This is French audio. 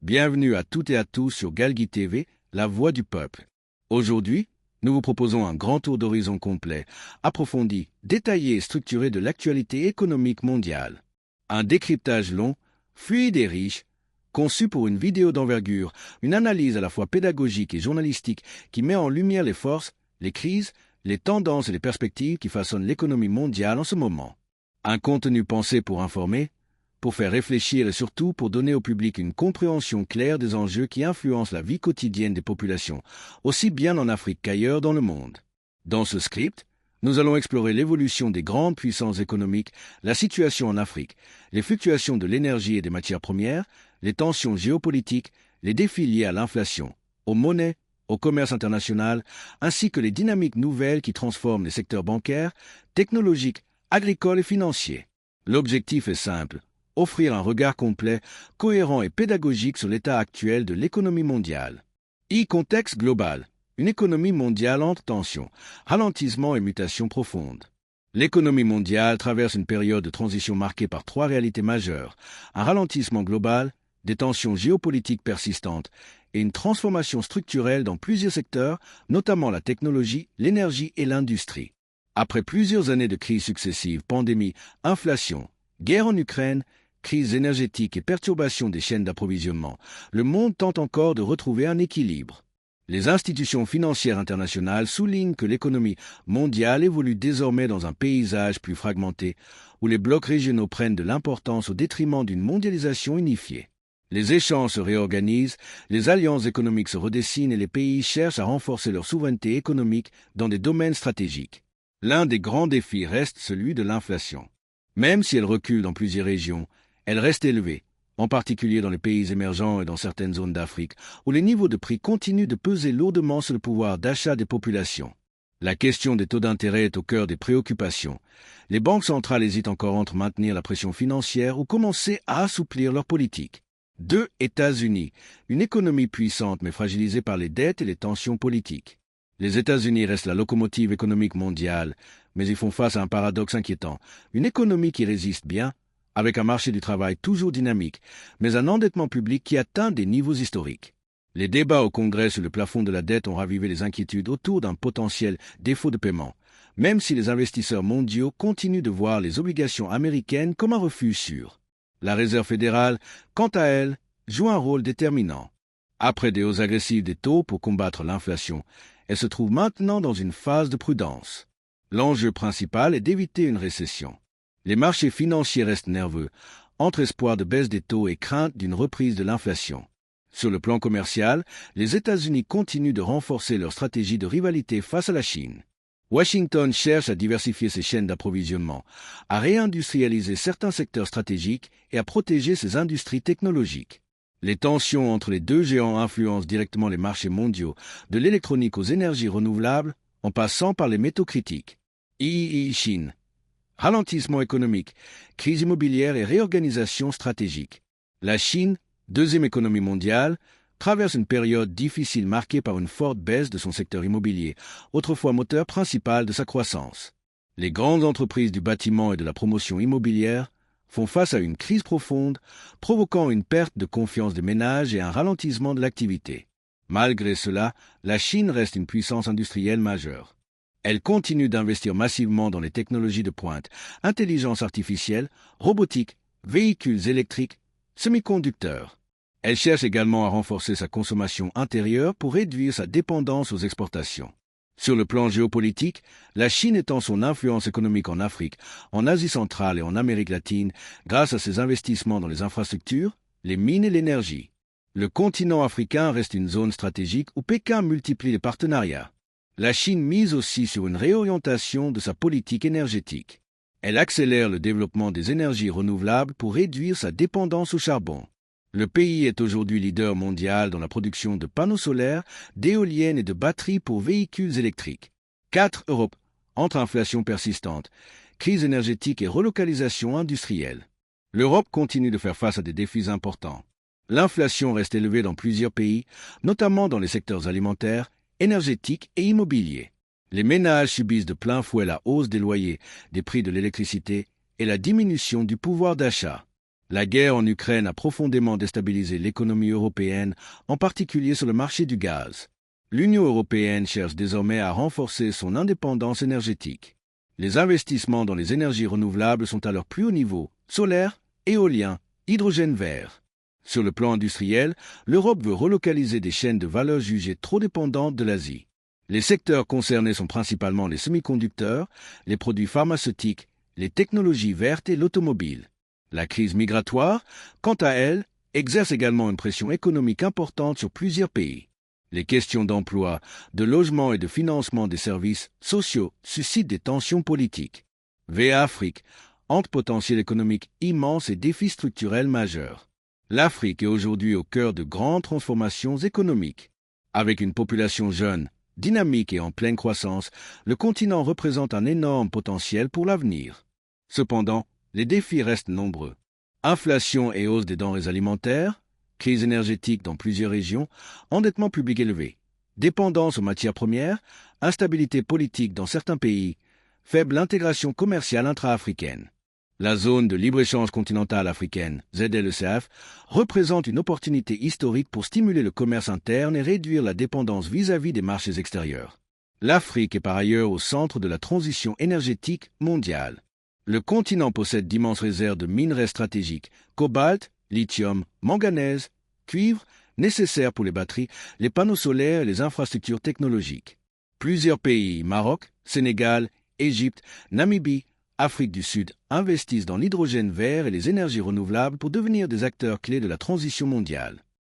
Bienvenue à toutes et à tous sur Galgui TV, la voix du peuple. Aujourd'hui, nous vous proposons un grand tour d'horizon complet, approfondi, détaillé et structuré de l'actualité économique mondiale. Un décryptage long, fluide et riche, conçu pour une vidéo d'envergure, une analyse à la fois pédagogique et journalistique qui met en lumière les forces, les crises, les tendances et les perspectives qui façonnent l'économie mondiale en ce moment. Un contenu pensé pour informer, pour faire réfléchir et surtout pour donner au public une compréhension claire des enjeux qui influencent la vie quotidienne des populations, aussi bien en Afrique qu'ailleurs dans le monde. Dans ce script, nous allons explorer l'évolution des grandes puissances économiques, la situation en Afrique, les fluctuations de l'énergie et des matières premières, les tensions géopolitiques, les défis liés à l'inflation, aux monnaies, au commerce international, ainsi que les dynamiques nouvelles qui transforment les secteurs bancaires, technologiques, agricoles et financiers. L'objectif est simple: offrir un regard complet, cohérent et pédagogique sur l'état actuel de l'économie mondiale. Contexte global. Une économie mondiale entre tensions, ralentissement et mutations profondes. L'économie mondiale traverse une période de transition marquée par trois réalités majeures: un ralentissement global, des tensions géopolitiques persistantes et une transformation structurelle dans plusieurs secteurs, notamment la technologie, l'énergie et l'industrie. Après plusieurs années de crises successives, pandémie, inflation, guerre en Ukraine, crise énergétique et perturbation des chaînes d'approvisionnement, le monde tente encore de retrouver un équilibre. Les institutions financières internationales soulignent que l'économie mondiale évolue désormais dans un paysage plus fragmenté, où les blocs régionaux prennent de l'importance au détriment d'une mondialisation unifiée. Les échanges se réorganisent, les alliances économiques se redessinent et les pays cherchent à renforcer leur souveraineté économique dans des domaines stratégiques. L'un des grands défis reste celui de l'inflation. Même si elle recule dans plusieurs régions, elle reste élevée, en particulier dans les pays émergents et dans certaines zones d'Afrique, où les niveaux de prix continuent de peser lourdement sur le pouvoir d'achat des populations. La question des taux d'intérêt est au cœur des préoccupations. Les banques centrales hésitent encore entre maintenir la pression financière ou commencer à assouplir leur politique. 2. États-Unis, une économie puissante mais fragilisée par les dettes et les tensions politiques. Les États-Unis restent la locomotive économique mondiale, mais ils font face à un paradoxe inquiétant. Une économie qui résiste bien, avec un marché du travail toujours dynamique, mais un endettement public qui atteint des niveaux historiques. Les débats au Congrès sur le plafond de la dette ont ravivé les inquiétudes autour d'un potentiel défaut de paiement, même si les investisseurs mondiaux continuent de voir les obligations américaines comme un refuge sûr. La Réserve fédérale, quant à elle, joue un rôle déterminant. Après des hausses agressives des taux pour combattre l'inflation, elle se trouve maintenant dans une phase de prudence. L'enjeu principal est d'éviter une récession. Les marchés financiers restent nerveux, entre espoir de baisse des taux et crainte d'une reprise de l'inflation. Sur le plan commercial, les États-Unis continuent de renforcer leur stratégie de rivalité face à la Chine. Washington cherche à diversifier ses chaînes d'approvisionnement, à réindustrialiser certains secteurs stratégiques et à protéger ses industries technologiques. Les tensions entre les deux géants influencent directement les marchés mondiaux, de l'électronique aux énergies renouvelables, en passant par les métaux critiques. Chine. Ralentissement économique, crise immobilière et réorganisation stratégique. La Chine, deuxième économie mondiale, traverse une période difficile marquée par une forte baisse de son secteur immobilier, autrefois moteur principal de sa croissance. Les grandes entreprises du bâtiment et de la promotion immobilière font face à une crise profonde, provoquant une perte de confiance des ménages et un ralentissement de l'activité. Malgré cela, la Chine reste une puissance industrielle majeure. Elle continue d'investir massivement dans les technologies de pointe, intelligence artificielle, robotique, véhicules électriques, semi-conducteurs. Elle cherche également à renforcer sa consommation intérieure pour réduire sa dépendance aux exportations. Sur le plan géopolitique, la Chine étend son influence économique en Afrique, en Asie centrale et en Amérique latine grâce à ses investissements dans les infrastructures, les mines et l'énergie. Le continent africain reste une zone stratégique où Pékin multiplie les partenariats. La Chine mise aussi sur une réorientation de sa politique énergétique. Elle accélère le développement des énergies renouvelables pour réduire sa dépendance au charbon. Le pays est aujourd'hui leader mondial dans la production de panneaux solaires, d'éoliennes et de batteries pour véhicules électriques. 4. Europe, entre inflation persistante, crise énergétique et relocalisation industrielle. L'Europe continue de faire face à des défis importants. L'inflation reste élevée dans plusieurs pays, notamment dans les secteurs alimentaires, énergétiques et immobiliers. Les ménages subissent de plein fouet la hausse des loyers, des prix de l'électricité et la diminution du pouvoir d'achat. La guerre en Ukraine a profondément déstabilisé l'économie européenne, en particulier sur le marché du gaz. L'Union européenne cherche désormais à renforcer son indépendance énergétique. Les investissements dans les énergies renouvelables sont à leur plus haut niveau, solaire, éolien, hydrogène vert. Sur le plan industriel, l'Europe veut relocaliser des chaînes de valeur jugées trop dépendantes de l'Asie. Les secteurs concernés sont principalement les semi-conducteurs, les produits pharmaceutiques, les technologies vertes et l'automobile. La crise migratoire, quant à elle, exerce également une pression économique importante sur plusieurs pays. Les questions d'emploi, de logement et de financement des services sociaux suscitent des tensions politiques. VA Afrique, entre potentiel économique immense et défis structurels majeurs. L'Afrique est aujourd'hui au cœur de grandes transformations économiques. Avec une population jeune, dynamique et en pleine croissance, le continent représente un énorme potentiel pour l'avenir. Cependant, les défis restent nombreux. Inflation et hausse des denrées alimentaires, crise énergétique dans plusieurs régions, endettement public élevé, dépendance aux matières premières, instabilité politique dans certains pays, faible intégration commerciale intra-africaine. La zone de libre-échange continentale africaine, ZLECAF, représente une opportunité historique pour stimuler le commerce interne et réduire la dépendance vis-à-vis des marchés extérieurs. L'Afrique est par ailleurs au centre de la transition énergétique mondiale. Le continent possède d'immenses réserves de minerais stratégiques, cobalt, lithium, manganèse, cuivre, nécessaires pour les batteries, les panneaux solaires et les infrastructures technologiques. Plusieurs pays, Maroc, Sénégal, Égypte, Namibie, Afrique du Sud, investissent dans l'hydrogène vert et les énergies renouvelables pour devenir des acteurs clés de la transition mondiale.